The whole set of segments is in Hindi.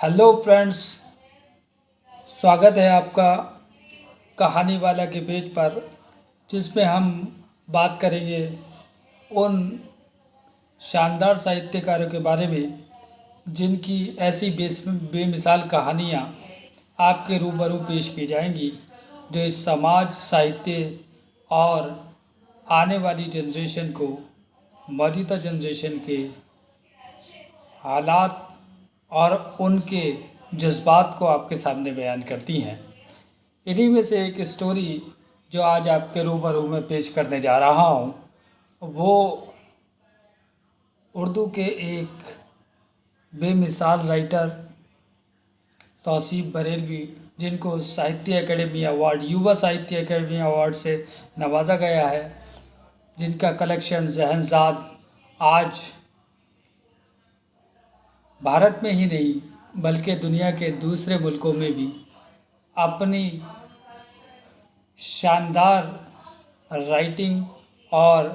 हेलो फ्रेंड्स, स्वागत है आपका कहानी वाला के पेज पर, जिसमें हम बात करेंगे उन शानदार साहित्यकारों के बारे में जिनकी ऐसी बेमिसाल कहानियाँ आपके रूबरू पेश की जाएंगी जो इस समाज, साहित्य और आने वाली जनरेशन को, मौजूदा जनरेशन के हालात और उनके जज्बात को आपके सामने बयान करती हैं। इन्हीं में से एक स्टोरी जो आज आपके रूबरू में पेश करने जा रहा हूँ, वो उर्दू के एक बेमिसाल राइटर तौसीफ़ बरेलवी, जिनको साहित्य अकेडमी अवार्ड, युवा साहित्य अकेडमी अवार्ड से नवाजा गया है, जिनका कलेक्शन ज़हनज़ाद आज भारत में ही नहीं बल्कि दुनिया के दूसरे मुल्कों में भी अपनी शानदार राइटिंग और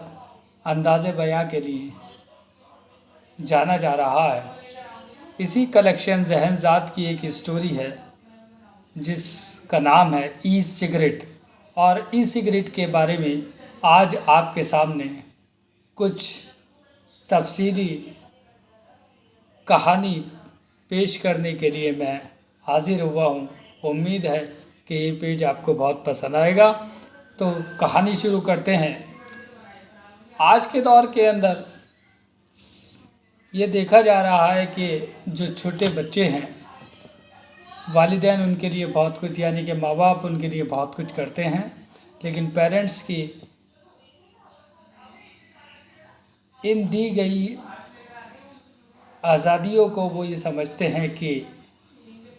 अंदाज़े बयां के लिए जाना जा रहा है। इसी कलेक्शन ज़हनज़ाद की एक स्टोरी है जिसका नाम है ई सिगरेट, और ई सिगरेट के बारे में आज आपके सामने कुछ तफसीली कहानी पेश करने के लिए मैं हाज़िर हुआ हूँ। उम्मीद है कि ये पेज आपको बहुत पसंद आएगा। तो कहानी शुरू करते हैं। आज के दौर के अंदर ये देखा जा रहा है कि जो छोटे बच्चे हैं, वालिदैन उनके लिए बहुत कुछ, यानी कि माँ बाप उनके लिए बहुत कुछ करते हैं, लेकिन पेरेंट्स की इन दी गई आज़ादियों को वो ये समझते हैं कि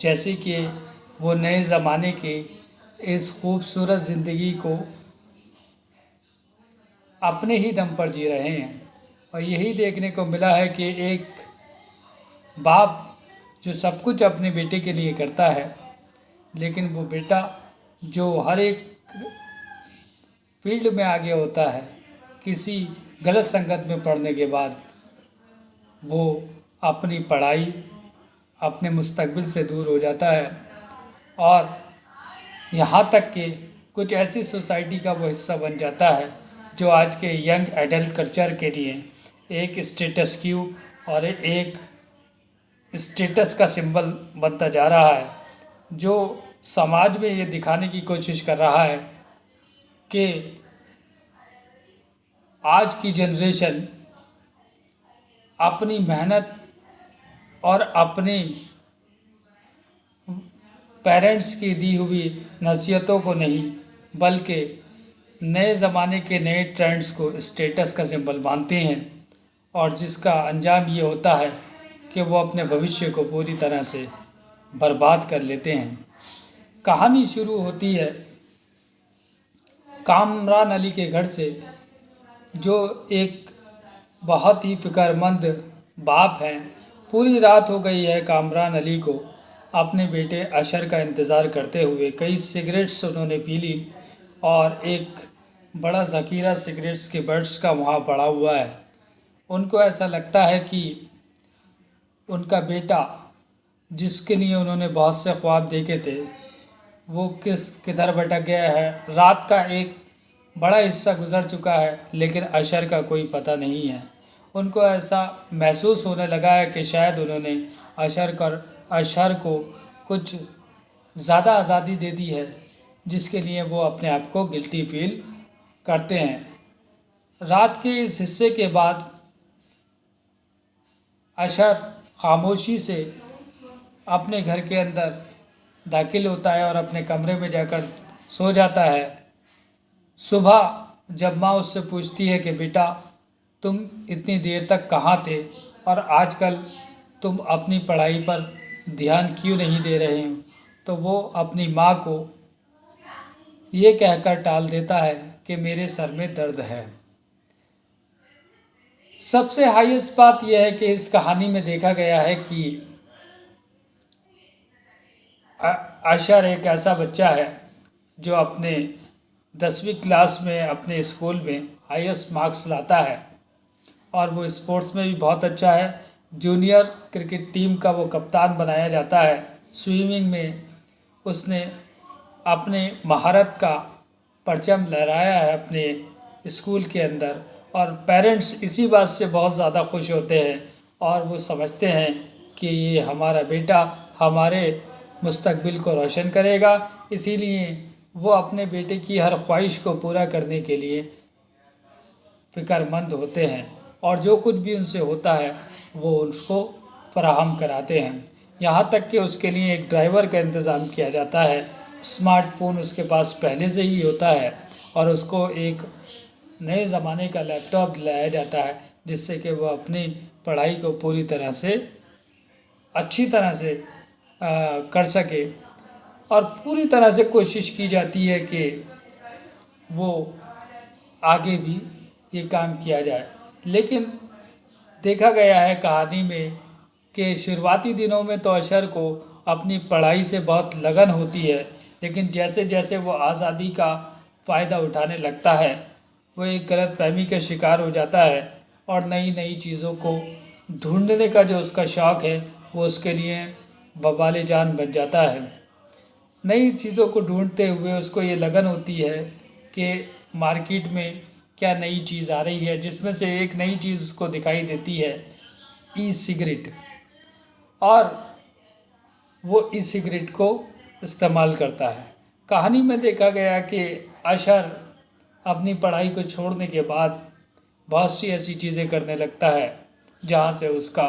जैसे कि वो नए ज़माने के इस खूबसूरत ज़िंदगी को अपने ही दम पर जी रहे हैं। और यही देखने को मिला है कि एक बाप जो सब कुछ अपने बेटे के लिए करता है, लेकिन वो बेटा जो हर एक फील्ड में आगे होता है, किसी गलत संगत में पड़ने के बाद वो अपनी पढ़ाई, अपने मुस्तकबिल से दूर हो जाता है और यहाँ तक कि कुछ ऐसी सोसाइटी का वो हिस्सा बन जाता है जो आज के यंग एडल्ट कल्चर के लिए एक स्टेटस क्यू और एक स्टेटस का सिंबल बनता जा रहा है, जो समाज में ये दिखाने की कोशिश कर रहा है कि आज की जनरेशन अपनी मेहनत और अपने पेरेंट्स की दी हुई नसीहतों को नहीं, बल्कि नए ज़माने के नए ट्रेंड्स को स्टेटस का सिंबल मानते हैं, और जिसका अंजाम ये होता है कि वो अपने भविष्य को पूरी तरह से बर्बाद कर लेते हैं। कहानी शुरू होती है कामरान अली के घर से, जो एक बहुत ही फ़िक्रमंद बाप हैं। पूरी रात हो गई है कामरान अली को अपने बेटे अशर का इंतज़ार करते हुए। कई सिगरेट्स उन्होंने पी ली और एक बड़ा ज़ख़ीरा सिगरेट्स के बट्स का वहाँ पड़ा हुआ है। उनको ऐसा लगता है कि उनका बेटा, जिसके लिए उन्होंने बहुत से ख्वाब देखे थे, वो किधर भटक गया है। रात का एक बड़ा हिस्सा गुजर चुका है, लेकिन अशर का कोई पता नहीं है। उनको ऐसा महसूस होने लगा है कि शायद उन्होंने अशर को कुछ ज़्यादा आज़ादी दे दी है, जिसके लिए वो अपने आप को गिल्टी फील करते हैं। रात के इस हिस्से के बाद अशर खामोशी से अपने घर के अंदर दाखिल होता है और अपने कमरे में जाकर सो जाता है। सुबह जब माँ उससे पूछती है कि बेटा, तुम इतनी देर तक कहाँ थे और आजकल तुम अपनी पढ़ाई पर ध्यान क्यों नहीं दे रहे हो, तो वो अपनी माँ को ये कहकर टाल देता है कि मेरे सर में दर्द है। सबसे हाईएस्ट बात यह है कि इस कहानी में देखा गया है कि अशर एक ऐसा बच्चा है जो अपने 10वीं क्लास में अपने स्कूल में हाईएस्ट मार्क्स लाता है, और वो स्पोर्ट्स में भी बहुत अच्छा है। जूनियर क्रिकेट टीम का वो कप्तान बनाया जाता है। स्विमिंग में उसने अपने महारत का परचम लहराया है अपने स्कूल के अंदर, और पेरेंट्स इसी बात से बहुत ज़्यादा खुश होते हैं और वो समझते हैं कि ये हमारा बेटा हमारे मुस्तकबिल को रोशन करेगा। इसीलिए वो अपने बेटे की हर ख्वाहिश को पूरा करने के लिए फ़िक्रमंद होते हैं और जो कुछ भी उनसे होता है वो उनको फराहम कराते हैं। यहाँ तक कि उसके लिए एक ड्राइवर का इंतज़ाम किया जाता है। स्मार्टफ़ोन उसके पास पहले से ही होता है और उसको एक नए ज़माने का लैपटॉप दिलाया जाता है जिससे कि वह अपनी पढ़ाई को पूरी तरह से अच्छी तरह से कर सके, और पूरी तरह से कोशिश की जाती है कि वो आगे भी ये काम किया जाए। लेकिन देखा गया है कहानी में कि शुरुआती दिनों में तो अशर को अपनी पढ़ाई से बहुत लगन होती है, लेकिन जैसे जैसे वो आज़ादी का फ़ायदा उठाने लगता है वो एक गलतफहमी का शिकार हो जाता है और नई नई चीज़ों को ढूंढने का जो उसका शौक़ है वो उसके लिए बवाल जान बन जाता है। नई चीज़ों को ढूंढते हुए उसको ये लगन होती है कि मार्केट में क्या नई चीज़ आ रही है, जिसमें से एक नई चीज़ उसको दिखाई देती है ई सिगरेट, और वो ई सिगरेट को इस्तेमाल करता है। कहानी में देखा गया कि अशर अपनी पढ़ाई को छोड़ने के बाद बहुत सी ऐसी चीज़ें करने लगता है जहाँ से उसका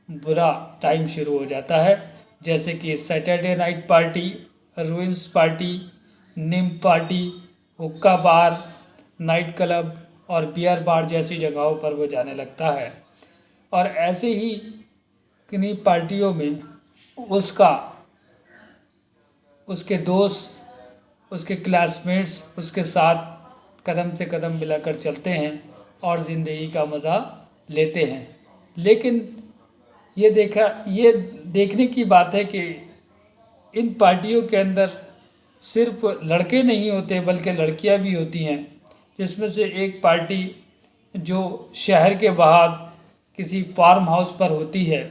बुरा टाइम शुरू हो जाता है, जैसे कि Saturday night party, ruins party, निम पार्टी, हुक्का बार, नाइट क्लब और बियर बार जैसी जगहों पर वो जाने लगता है। और ऐसे ही किन्हीं पार्टियों में उसका उसके दोस्त, उसके क्लासमेट्स उसके साथ कदम से कदम मिलाकर चलते हैं और ज़िंदगी का मज़ा लेते हैं। लेकिन ये देखने की बात है कि इन पार्टियों के अंदर सिर्फ लड़के नहीं होते बल्कि लड़कियां भी होती हैं, जिसमें से एक पार्टी जो शहर के बाहर किसी फार्म हाउस पर होती है,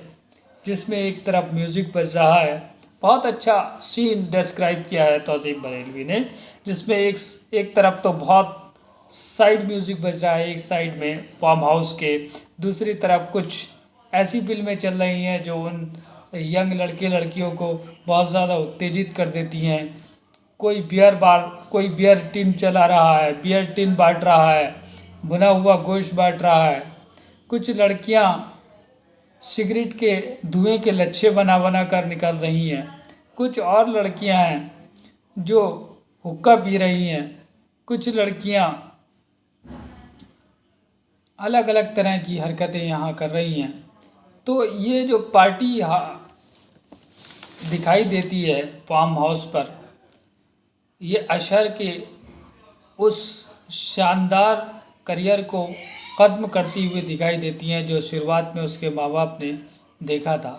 जिसमें एक तरफ म्यूज़िक बज रहा है। बहुत अच्छा सीन डिस्क्राइब किया है तौसीफ बरेलवी ने, जिसमें एक तरफ तो बहुत साइड म्यूज़िक बज रहा है एक साइड में फार्म हाउस के, दूसरी तरफ कुछ ऐसी फिल्में चल रही हैं जो उन यंग लड़के लड़कियों को बहुत ज़्यादा उत्तेजित कर देती हैं। कोई बियर टिन चला रहा है, बियर टिन बांट रहा है, भुना हुआ गोश्त बांट रहा है। कुछ लड़कियां सिगरेट के धुएं के लच्छे बना बना कर निकल रही हैं। कुछ और लड़कियां हैं जो हुक्का पी रही हैं। कुछ लड़कियां अलग अलग तरह की हरकतें यहाँ कर रही हैं। तो ये जो पार्टी दिखाई देती है फार्म हाउस पर, ये अशर के उस शानदार करियर को ख़त्म करती हुई दिखाई देती हैं जो शुरुआत में उसके माँ बाप ने देखा था।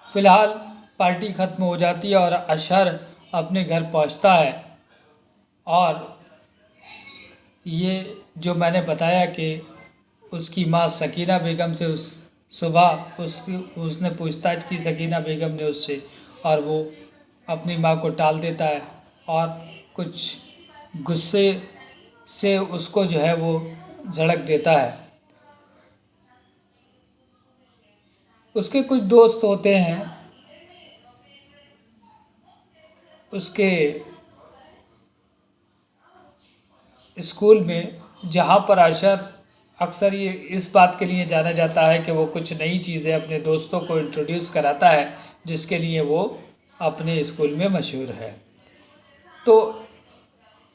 फ़िलहाल पार्टी ख़त्म हो जाती है और अशर अपने घर पहुंचता है, और ये जो मैंने बताया कि उसकी माँ सकीना बेगम से उसने पूछताछ की सकीना बेगम ने उससे, और वो अपनी माँ को टाल देता है और कुछ गुस्से से उसको जो है वो झड़क देता है। उसके कुछ दोस्त होते हैं उसके स्कूल में, जहाँ पर अशर अक्सर ये इस बात के लिए जाना जाता है कि वो कुछ नई चीज़ें अपने दोस्तों को इंट्रोड्यूस कराता है, जिसके लिए वो अपने स्कूल में मशहूर है। तो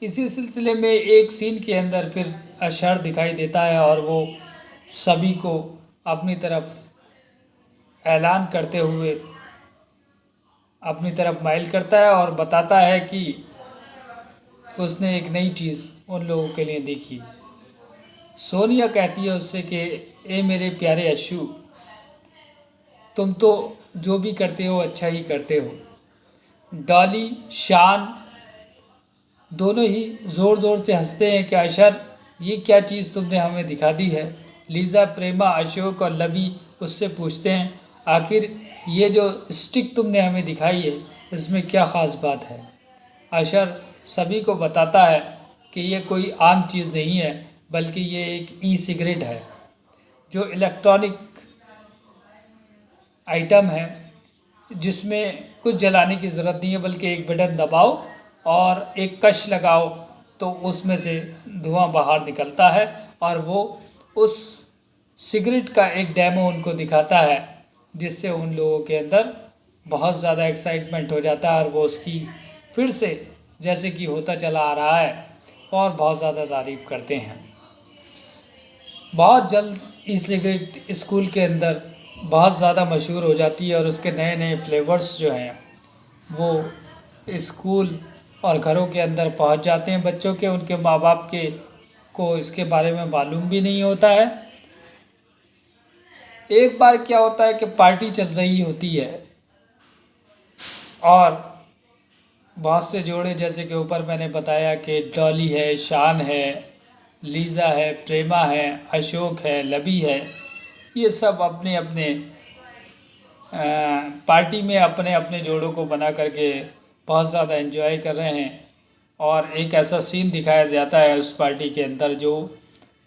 इसी सिलसिले में एक सीन के अंदर फिर अशर दिखाई देता है और वो सभी को अपनी तरफ ऐलान करते हुए अपनी तरफ माइल करता है और बताता है कि उसने एक नई चीज़ उन लोगों के लिए देखी। सोनिया कहती है उससे कि ए मेरे प्यारे अशु, तुम तो जो भी करते हो अच्छा ही करते हो। डॉली, शान दोनों ही ज़ोर ज़ोर से हंसते हैं कि अशर ये क्या चीज़ तुमने हमें दिखा दी है। लीज़ा, प्रेमा, अशोक और लबी उससे पूछते हैं, आखिर ये जो स्टिक तुमने हमें दिखाई है इसमें क्या ख़ास बात है। अशर सभी को बताता है कि ये कोई आम चीज़ नहीं है, बल्कि ये एक ई सिगरेट है, जो इलेक्ट्रॉनिक आइटम है जिसमें कुछ जलाने की ज़रूरत नहीं है, बल्कि एक बटन दबाओ और एक कश लगाओ तो उसमें से धुआं बाहर निकलता है, और वो उस सिगरेट का एक डेमो उनको दिखाता है, जिससे उन लोगों के अंदर बहुत ज़्यादा एक्साइटमेंट हो जाता है और वो उसकी फिर से जैसे कि होता चला आ रहा है और बहुत ज़्यादा तारीफ़ करते हैं। बहुत जल्द ई सिगरेट स्कूल के अंदर बहुत ज़्यादा मशहूर हो जाती है और उसके नए नए फ्लेवर्स जो हैं वो स्कूल और घरों के अंदर पहुंच जाते हैं बच्चों के। उनके माँ बाप के को इसके बारे में मालूम भी नहीं होता है। एक बार क्या होता है कि पार्टी चल रही होती है और बहुत से जोड़े, जैसे कि ऊपर मैंने बताया कि डॉली है, शान है, लीज़ा है, प्रेमा है, अशोक है, लबी है, ये सब अपने अपने पार्टी में अपने अपने जोड़ों को बना करके बहुत ज़्यादा एंजॉय कर रहे हैं। और एक ऐसा सीन दिखाया जाता है उस पार्टी के अंदर जो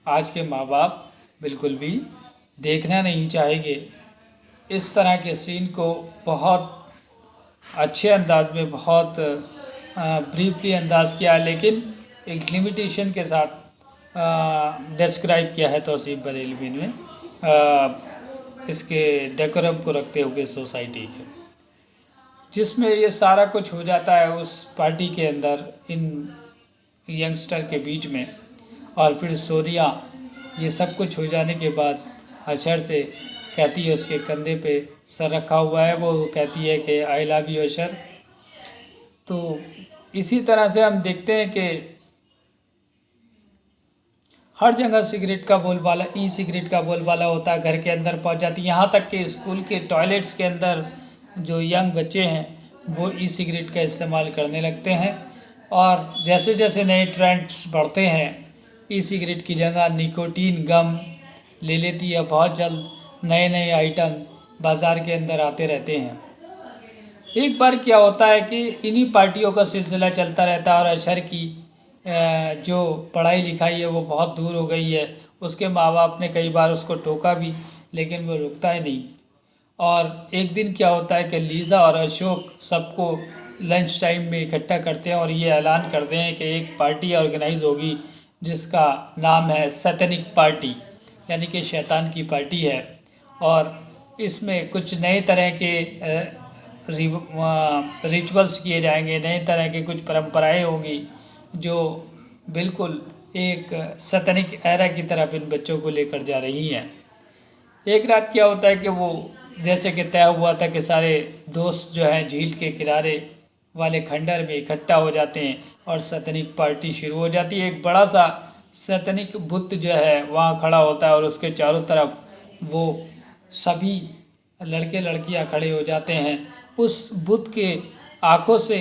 आज के माँ बाप बिल्कुल भी देखना नहीं चाहेंगे। इस तरह के सीन को बहुत अच्छे अंदाज में, बहुत ब्रीफली अंदाज किया, लेकिन एक लिमिटेशन के साथ डिस्क्राइब किया है तौसीफ़ बरेलवी ने इसके डेकोरम को रखते हुए सोसाइटी के, जिसमें ये सारा कुछ हो जाता है उस पार्टी के अंदर इन यंगस्टर के बीच में। और फिर सोनिया ये सब कुछ हो जाने के बाद अशर से कहती है, उसके कंधे पे सर रखा हुआ है, वो कहती है कि आई लव यू अशर। तो इसी तरह से हम देखते हैं कि हर जगह सिगरेट का बोलबाला, ई सिगरेट का बोलबाला होता है, घर के अंदर पहुंच जाती है। यहाँ तक कि स्कूल के टॉयलेट्स के अंदर जो यंग बच्चे हैं वो ई सिगरेट का इस्तेमाल करने लगते हैं। और जैसे जैसे नए ट्रेंड्स बढ़ते हैं, ई सिगरेट की जगह निकोटीन गम ले लेती है। बहुत जल्द नए नए आइटम बाज़ार के अंदर आते रहते हैं। एक बार क्या होता है कि इन्हीं पार्टियों का सिलसिला चलता रहता है और अशर की जो पढ़ाई लिखाई है वो बहुत दूर हो गई है। उसके माँ बाप ने कई बार उसको टोका भी, लेकिन वो रुकता ही नहीं। और एक दिन क्या होता है कि लीज़ा और अशोक सबको लंच टाइम में इकट्ठा करते हैं और ये ऐलान करते हैं कि एक पार्टी ऑर्गेनाइज़ होगी जिसका नाम है सैतानिक पार्टी, यानी कि शैतान की पार्टी है। और इसमें कुछ नए तरह के रिचुअल्स किए जाएंगे, नए तरह के कुछ परंपराएं होंगी जो बिल्कुल एक सैतानिक एरा की तरफ इन बच्चों को लेकर जा रही हैं। एक रात क्या होता है कि वो जैसे कि तय हुआ था कि सारे दोस्त जो हैं झील के किनारे वाले खंडर में इकट्ठा हो जाते हैं और सैतानिक पार्टी शुरू हो जाती है। एक बड़ा सा सैतानिक बुत जो है वहाँ खड़ा होता है और उसके चारों तरफ वो सभी लड़के लड़कियाँ खड़े हो जाते हैं। उस बुत के आँखों से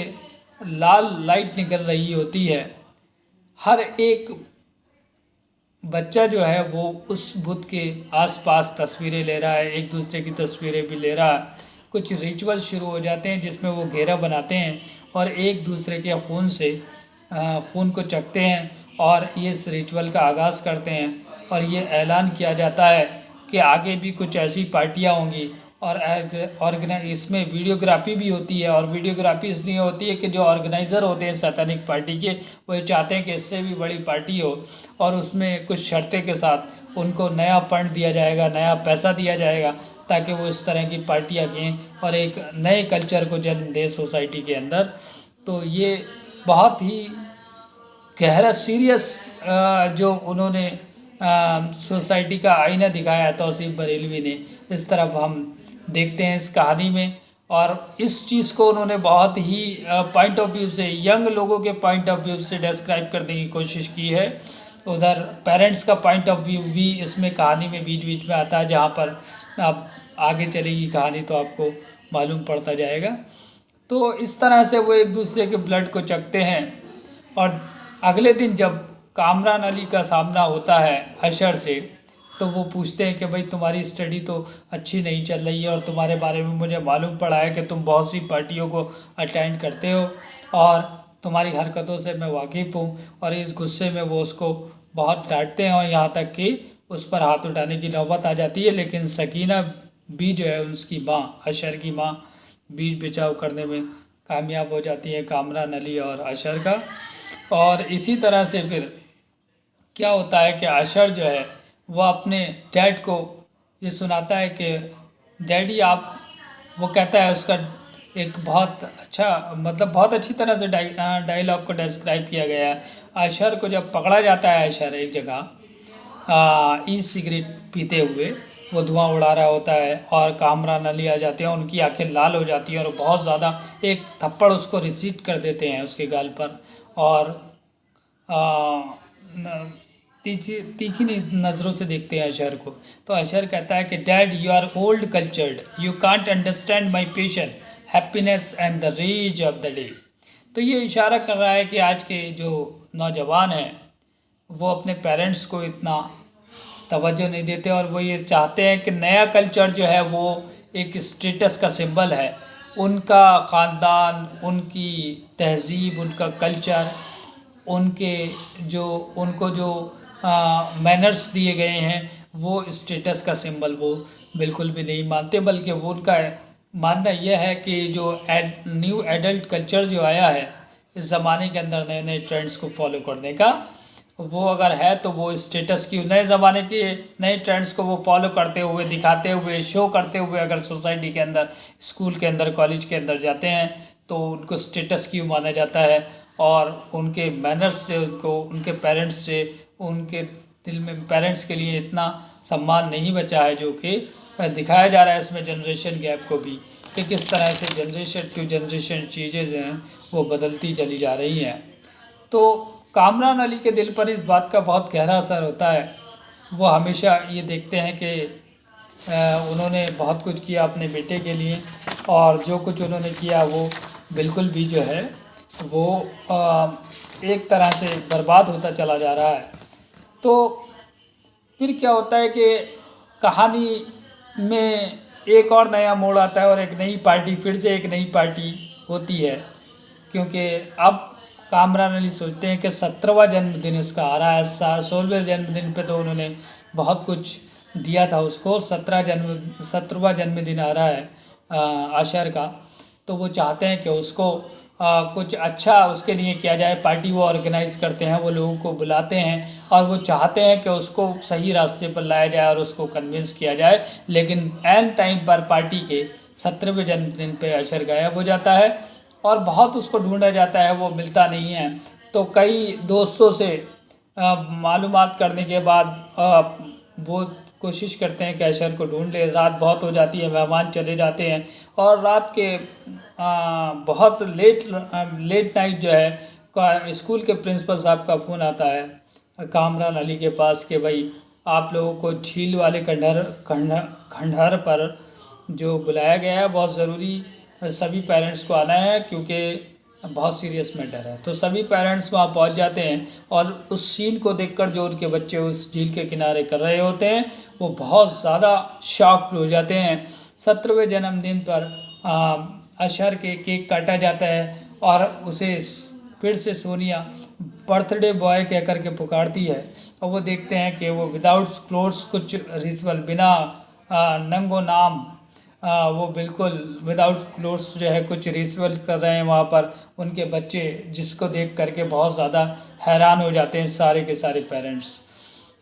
लाल लाइट निकल रही होती है। हर एक बच्चा जो है वो उस बुत के आसपास तस्वीरें ले रहा है, एक दूसरे की तस्वीरें भी ले रहा है। कुछ रिचुअल शुरू हो जाते हैं जिसमें वो घेरा बनाते हैं और एक दूसरे के खून से खून को चखते हैं और ये इस रिचुअल का आगाज़ करते हैं। और ये ऐलान किया जाता है कि आगे भी कुछ ऐसी पार्टियाँ होंगी और इसमें वीडियोग्राफी भी होती है। और वीडियोग्राफी इसलिए होती है कि जो ऑर्गेनाइज़र होते हैं सैतानिक पार्टी के, वो चाहते हैं कि इससे भी बड़ी पार्टी हो और उसमें कुछ शर्तें के साथ उनको नया फंड दिया जाएगा, नया पैसा दिया जाएगा, ताकि वो इस तरह की पार्टियाँ करें और एक नए कल्चर को जन्म दें सोसाइटी के अंदर। तो ये बहुत ही गहरा सीरियस जो उन्होंने सोसाइटी का आईना दिखाया है तौसीफ़ बरेलवी ने, इस तरफ हम देखते हैं इस कहानी में। और इस चीज़ को उन्होंने बहुत ही पॉइंट ऑफ व्यू से, यंग लोगों के पॉइंट ऑफ व्यू से डिस्क्राइब करने की कोशिश की है। उधर पेरेंट्स का पॉइंट ऑफ व्यू भी इसमें कहानी में बीच बीच में आता है, जहाँ पर आप आगे चलेगी कहानी तो आपको मालूम पड़ता जाएगा। तो इस तरह से वो एक दूसरे के ब्लड को चखते हैं। और अगले दिन जब कामरान अली का सामना होता है अशर से, तो तो वो पूछते हैं कि भाई तुम्हारी स्टडी तो अच्छी नहीं चल रही है और तुम्हारे बारे में मुझे मालूम पड़ा है कि तुम बहुत सी पार्टियों को अटेंड करते हो और तुम्हारी हरकतों से मैं वाकिफ़ हूँ। और इस गुस्से में वो उसको बहुत डांटते हैं और यहाँ तक कि उस पर हाथ उठाने की नौबत आ जाती है। लेकिन सकीना भी जो है उसकी माँ, अशर की माँ, बीच बचाव करने में कामयाब हो जाती है कामरान अली और अशर का। और इसी तरह से फिर क्या होता है कि अशर जो है वह अपने डैड को ये सुनाता है कि डैडी आप, वो कहता है उसका एक बहुत अच्छा, मतलब बहुत अच्छी तरह से डायलॉग को डिस्क्राइब किया गया है। अशर को जब पकड़ा जाता है, अशर एक जगह ई सिगरेट पीते हुए वो धुआं उड़ा रहा होता है और कामरान अली आ जाते हैं, उनकी आंखें लाल हो जाती हैं और बहुत ज़्यादा एक थप्पड़ उसको रिसीट कर देते हैं उसके गाल पर। और तीखी नज़रों से देखते हैं अशर को। तो अशर कहता है कि dad you are old cultured, you can't understand my passion, happiness and the rage of the day. तो ये इशारा कर रहा है कि आज के जो नौजवान हैं वो अपने पेरेंट्स को इतना तवज्जो नहीं देते और वो ये चाहते हैं कि नया कल्चर जो है वो एक स्टेटस का सिंबल है। उनका ख़ानदान, उनकी तहज़ीब, उनका कल्चर, उनके जो उनको जो मैनर्स दिए गए हैं वो स्टेटस का सिंबल वो बिल्कुल भी नहीं मानते, बल्कि वो उनका मानना यह है कि जो न्यू एडल्ट कल्चर जो आया है इस ज़माने के अंदर नए नए ट्रेंड्स को फॉलो करने का, वो अगर है तो वो स्टेटस की, नए ज़माने के नए ट्रेंड्स को वो फॉलो करते हुए, दिखाते हुए, शो करते हुए अगर सोसाइटी के अंदर, स्कूल के अंदर, कॉलेज के अंदर जाते हैं तो उनको स्टेटस क्यों माना जाता है। और उनके मैनर्स से, उनको उनके पेरेंट्स से, उनके दिल में पेरेंट्स के लिए इतना सम्मान नहीं बचा है, जो कि दिखाया जा रहा है इसमें जनरेशन गैप को भी, कि किस तरह से जनरेशन टू जनरेशन चीज़ें जो हैं वो बदलती चली जा रही हैं। तो कामरान अली के दिल पर इस बात का बहुत गहरा असर होता है। वो हमेशा ये देखते हैं कि उन्होंने बहुत कुछ किया अपने बेटे के लिए और जो कुछ उन्होंने किया वो बिल्कुल भी जो है वो एक तरह से बर्बाद होता चला जा रहा है। तो फिर क्या होता है कि कहानी में एक और नया मोड़ आता है और एक नई पार्टी, फिर से एक नई पार्टी होती है, क्योंकि अब कामरान अली सोचते हैं कि 17वां जन्मदिन उसका आ रहा है। 16वें जन्मदिन पे तो उन्होंने बहुत कुछ दिया था उसको, 17वां जन्मदिन आ रहा है अशर का। तो वो चाहते हैं कि उसको कुछ अच्छा उसके लिए किया जाए। पार्टी वो ऑर्गेनाइज़ करते हैं, वो लोगों को बुलाते हैं और वो चाहते हैं कि उसको सही रास्ते पर लाया जाए और उसको कन्विंस किया जाए। लेकिन एन टाइम पर पार्टी के 17वें जन्मदिन पे अशर गायब हो जाता है और बहुत उसको ढूंढा जाता है, वो मिलता नहीं है। तो कई दोस्तों से मालूमात करने के बाद वो कोशिश करते हैं कि अशर को ढूंढ ले। रात बहुत हो जाती है, मेहमान चले जाते हैं और रात के बहुत लेट नाइट जो है स्कूल के प्रिंसिपल साहब का फ़ोन आता है कामरान अली के पास कि भाई आप लोगों को झील वाले खंडहर पर जो बुलाया गया है, बहुत ज़रूरी सभी पेरेंट्स को आना है क्योंकि बहुत सीरियस मैटर है। तो सभी पेरेंट्स वहाँ पहुँच जाते हैं और उस सीन को देखकर जो उनके बच्चे उस झील के किनारे कर रहे होते हैं वो बहुत ज़्यादा शॉक्ड हो जाते हैं। 17वें जन्मदिन पर अशर के केक काटा जाता है और उसे फिर से सोनिया बर्थडे बॉय कह कर के पुकारती है और वो देखते हैं कि वो विदाउट क्लोथ्स, कुछ रिचुअल बिना नंगो नाम, वो बिल्कुल विदाउट क्लोथ्स जो है कुछ रिचुअल कर रहे हैं वहाँ पर उनके बच्चे, जिसको देख करके बहुत ज़्यादा हैरान हो जाते हैं सारे के सारे पेरेंट्स।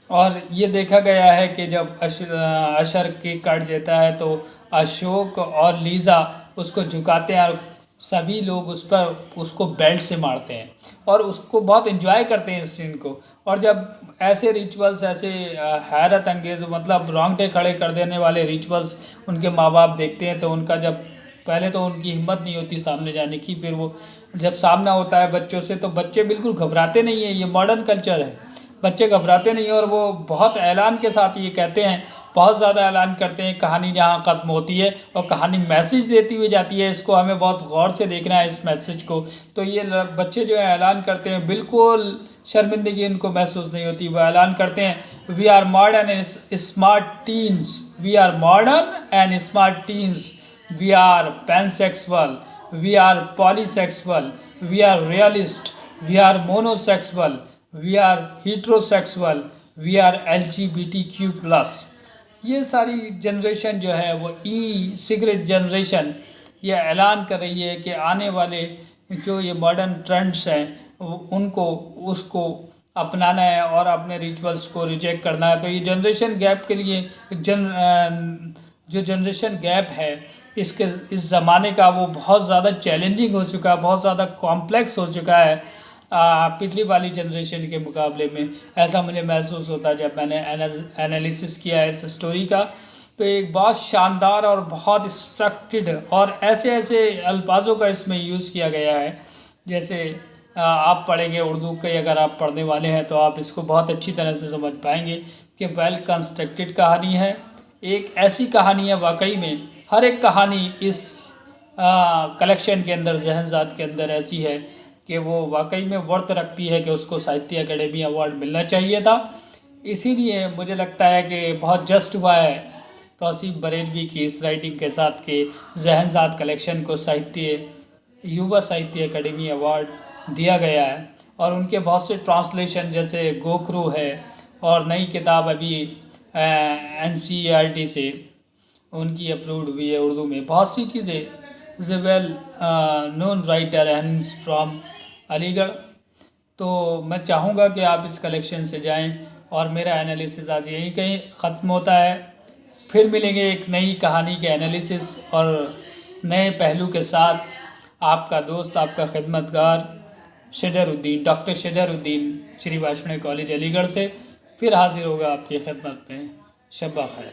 और ये देखा गया है कि जब अशर केक काट देता है तो अशोक और लीज़ा उसको झुकाते हैं और सभी लोग उसको बेल्ट से मारते हैं और उसको बहुत एंजॉय करते हैं इस सीन को। और जब ऐसे रिचुअल्स, ऐसे हैरत अंगेज़, मतलब रोंगटे खड़े कर देने वाले रिचुअल्स उनके माँ बाप देखते हैं तो उनका जब पहले तो उनकी हिम्मत नहीं होती सामने जाने की, फिर वो जब सामना होता है बच्चों से तो बच्चे बिल्कुल घबराते नहीं हैं। ये मॉडर्न कल्चर है, बच्चे घबराते नहीं हैं और वो बहुत ऐलान के साथ ये कहते हैं, बहुत ज़्यादा ऐलान करते हैं। कहानी जहाँ ख़त्म होती है और कहानी मैसेज देती हुई जाती है, इसको हमें बहुत गौर से देखना है इस मैसेज को। तो ये बच्चे जो है ऐलान करते हैं, बिल्कुल शर्मिंदगी इनको महसूस नहीं होती। वो ऐलान करते हैं We are modern and smart teens. We are modern and smart teens. We are pansexual. We are polysexual. We are realist. We are monosexual. We are heterosexual. We are LGBTQ plus. ये सारी जनरेशन जो है वो ई सिगरेट जनरेशन ये ऐलान कर रही है कि आने वाले जो ये मॉडर्न ट्रेंड्स हैं उनको उसको अपनाना है और अपने रिचुअल्स को रिजेक्ट करना है। तो ये जनरेशन गैप के लिए जो जनरेशन गैप है इसके इस ज़माने का वो बहुत ज़्यादा चैलेंजिंग हो चुका है, बहुत ज़्यादा कॉम्प्लेक्स हो चुका है पिछली वाली जनरेशन के मुकाबले में। ऐसा मुझे महसूस होता है जब मैंने एनालिसिस किया है इस स्टोरी का। तो एक बहुत शानदार और बहुत स्ट्रक्चर्ड और ऐसे ऐसे अल्फाजों का इसमें यूज़ किया गया है जैसे आप पढ़ेंगे उर्दू के, अगर आप पढ़ने वाले हैं तो आप इसको बहुत अच्छी तरह से समझ पाएंगे कि वेल कंस्ट्रक्टेड कहानी है। एक ऐसी कहानी है वाकई में, हर एक कहानी इस कलेक्शन के अंदर जहनजात के अंदर ऐसी है कि वो वाकई में वर्थ रखती है कि उसको साहित्य अकेडमी अवार्ड मिलना चाहिए था। इसीलिए मुझे लगता है कि बहुत जस्ट हुआ है तौसीफ बरेलवी की इस राइटिंग के साथ के जहनजात कलेक्शन को युवा साहित्य अकेडमी अवार्ड दिया गया है। और उनके बहुत से ट्रांसलेशन जैसे गोखरू है और नई किताब अभी NCERT से उनकी अप्रूव्ड हुई है उर्दू में। बहुत सी चीज़ें is a well known writer and from Aligarh. तो मैं चाहूँगा कि आप इस कलेक्शन से जाएं और मेरा एनालिसिस आज यहीं कहीं ख़त्म होता है। फिर मिलेंगे एक नई कहानी के एनालिसिस और नए पहलू के साथ। आपका दोस्त, आपका खिदमतगार शजरुद्दीन, डॉक्टर शजरुद्दीन, श्री वैष्णव कॉलेज अलीगढ़ से फिर हाजिर होगा आपकी खिदमत में। शब्बा खैर।